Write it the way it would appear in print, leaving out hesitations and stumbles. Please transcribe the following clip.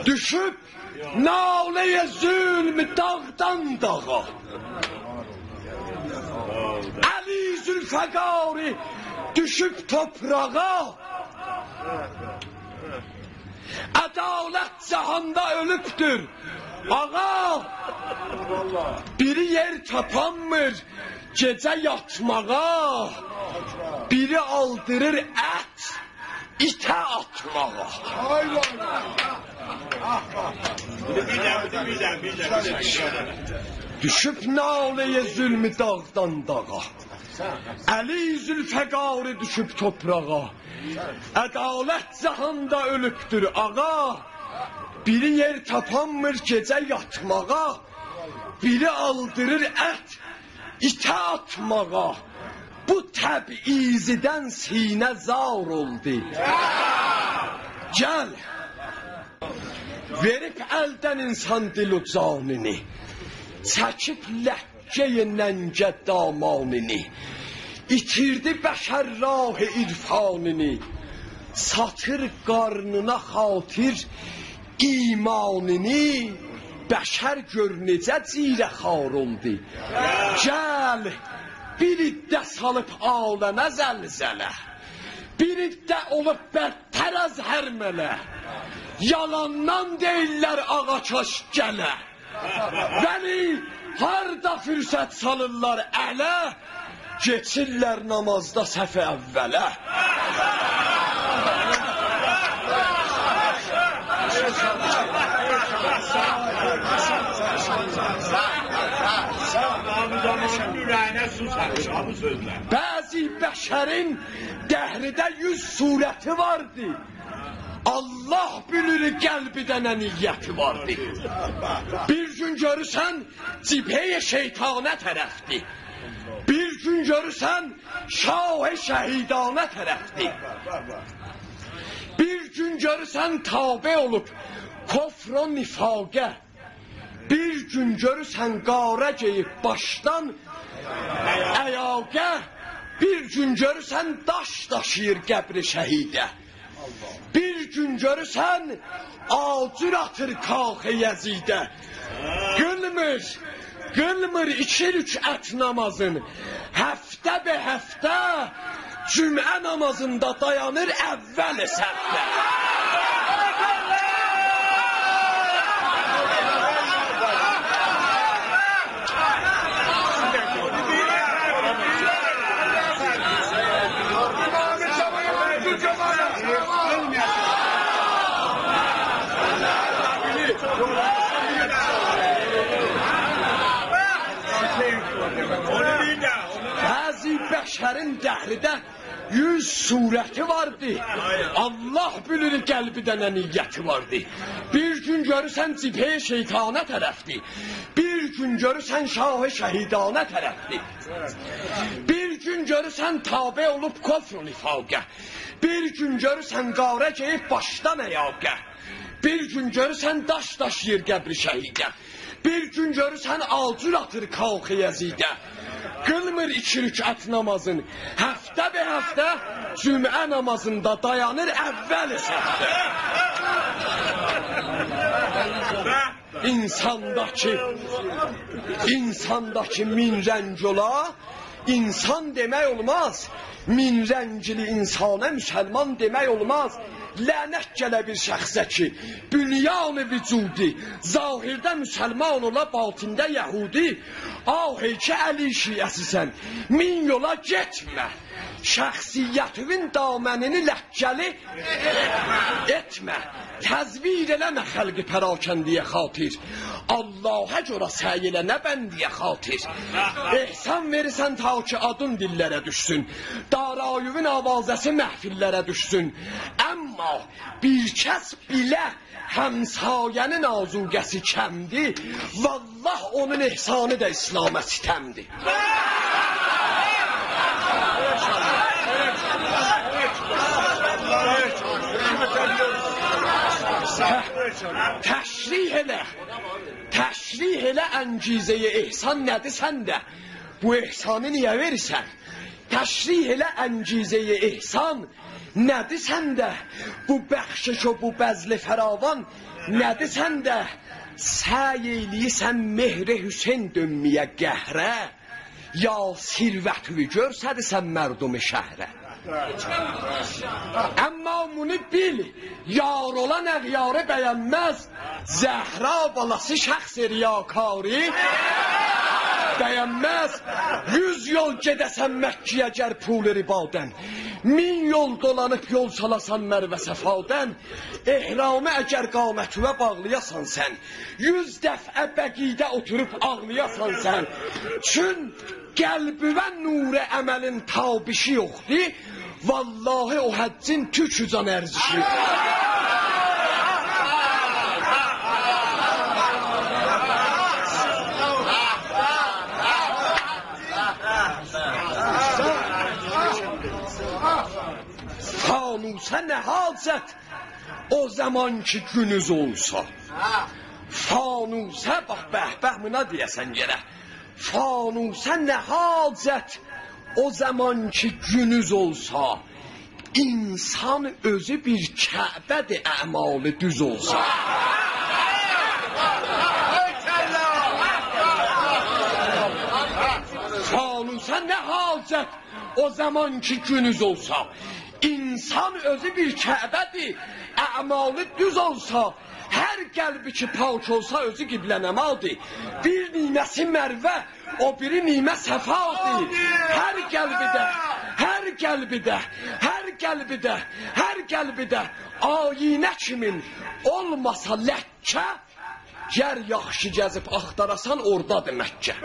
Düşüb naləyə zülm dağdan dağa. Əli Zülfəqari düşüb toprağa. Ədalət cahanda ölübdür ağa. Biri yer tapanmır gecə yatmağa. Biri aldırır ət itə atmağa. Düşüb naləyə zülmü dağdan dağa. Əli Zülfəqari düşüb toprağa. Ədalət cahanda ölübdür ağa. Biri yer tapanmır gecə yatmağa. Biri aldırır ət itə atmağa. Bu təbiizidən sinə zar oldu. Gəl, verib əldən insan dilu canini, çəkib ləhcəyə nəncə damanini, itirdi bəşər rah-ı irfanini, satır qarnına xatir imanini, bəşər gör necə cirə xar oldu. Gəl, bir iddə salıb aləmə zəlzələ, bir iddə olub bədtər az hərmələ, yalandan deyirlər ağaçaş gələ, vəli harda fürsət salırlar ələ, geçirlər namazda səf-i əvvələ. Bəzi bəşərin dəhridə 100 surəti vardı. Allah bilir qəlbidə nə niyyəti vardı. Bir gün görürsən cibhəyə şeytanə tərəfdir. Bir gün görürsən şah-ı şəhidanə tərəfdir. Bir gün görürsən tabe olub kofr o nifaqə. Bir gün görürsən qarə geyib başdan əyaqə. Bir gün görürsən daş daşıyır qəbri şəhidə. Bir gün görürsən acır atır kalx-ı Yəzidə. Qılmır 2 rükət namazın, həftə be həftə cümə namazında dayanır əvvəl səfdə. Bəzi bəşərin dəhridə 100 surəti vardı. Allah bilir qəlbidə nə niyyəti vardı. Bir gün görürsən cibhə şeytanə tərəfdir. Bir gün görürsən şah-ı şəhidanə tərəfdir. Bir gün görürsən tabe olub kofr nifaqə. Bir gün görürsən qarə geyib başdan əyaqə. Bir gün görürsən daş daşıyır qəbri şəhidə. Bir gün görürsən acır atır kalx-ı Yəzidə. Qılmır 2 rükət namazın, həftə be həftə cümə namazında dayanır əvvəl səfdə. İnsandakı min rəng ola, insan demək olmaz. Min rəngli insana müsəlman demək olmaz. Lənət gələ bir şəxsə ki, bünyan-ı vücudi, zahirdə müsəlman ola, batində yəhudi. Ahey ki, əli şiəsisən, min yola getmə. Şəxsiyyətinin damənini ləhcəli etmə. Təzvir eləmə xəlqi pərakəndiyə xatir. Allaha görə səy eləmə bəndiyə xatir. Ehsan verirsən ta ki adın dillərə düşsün. Darayüvün avazəsi məhfillərə düşsün. Əmma bir kəs bilə həmsayənin azuqəsi kəmdi. Vallah onun ehsanı da İslamə sitəmdi. Təşrih elə əncizəyə ehsan nədir sən də? Bu ehsanı niyə verirsən? Təşrih elə əncizəyə ehsan Nədir səndə bu bəxşiş o bu bəzli fəravan? Nədir səndə səy eyliysən mehri Hüseyn dönməyə qəhrə? Ya sirvətini görsədirsən mərdumi şəhrə? Əmma bunu bil, yar olan əğyarı bəyənməz. Zəhra balası şəxs riyakari bəyənməz. 100 yol gedəsən Məkkiyə gər pul ribadən, 1000 yol dolanıb yol salasan Mərvə Səfadən. Ehramı əgər qamətüvə bağlayasan sən, 100 dəfə bəqidə oturub ağlayasan sən. Çün qəlbivə nurə əməlin tabişi yoxdur, vallahi o həccin tükücan ərzişi. Fanusa nə hacət o zaman ki günüz olsa. Fanusa bax bəhbəhmına deyəsən yerə. Fanusa nə hacət o zaman ki günüz olsa. İnsan özü bir kəbədir əmalı düz olsa. Fanusa nə hacət o zaman ki günüz olsa. İnsan özü bir kəbədir əmalı düz olsa. Hər qəlbi ki pak olsa özü qiblə nəmadır. Bir niməsi Mərvə, o biri nimə Səfadır. Hər qəlbidə, hər qəlbidə, hər qəlbidə, hər qəlbidə ayinə kimin olmasa ləkkə, gər yaxşı gəzib axtarasan ordadır Məkkə.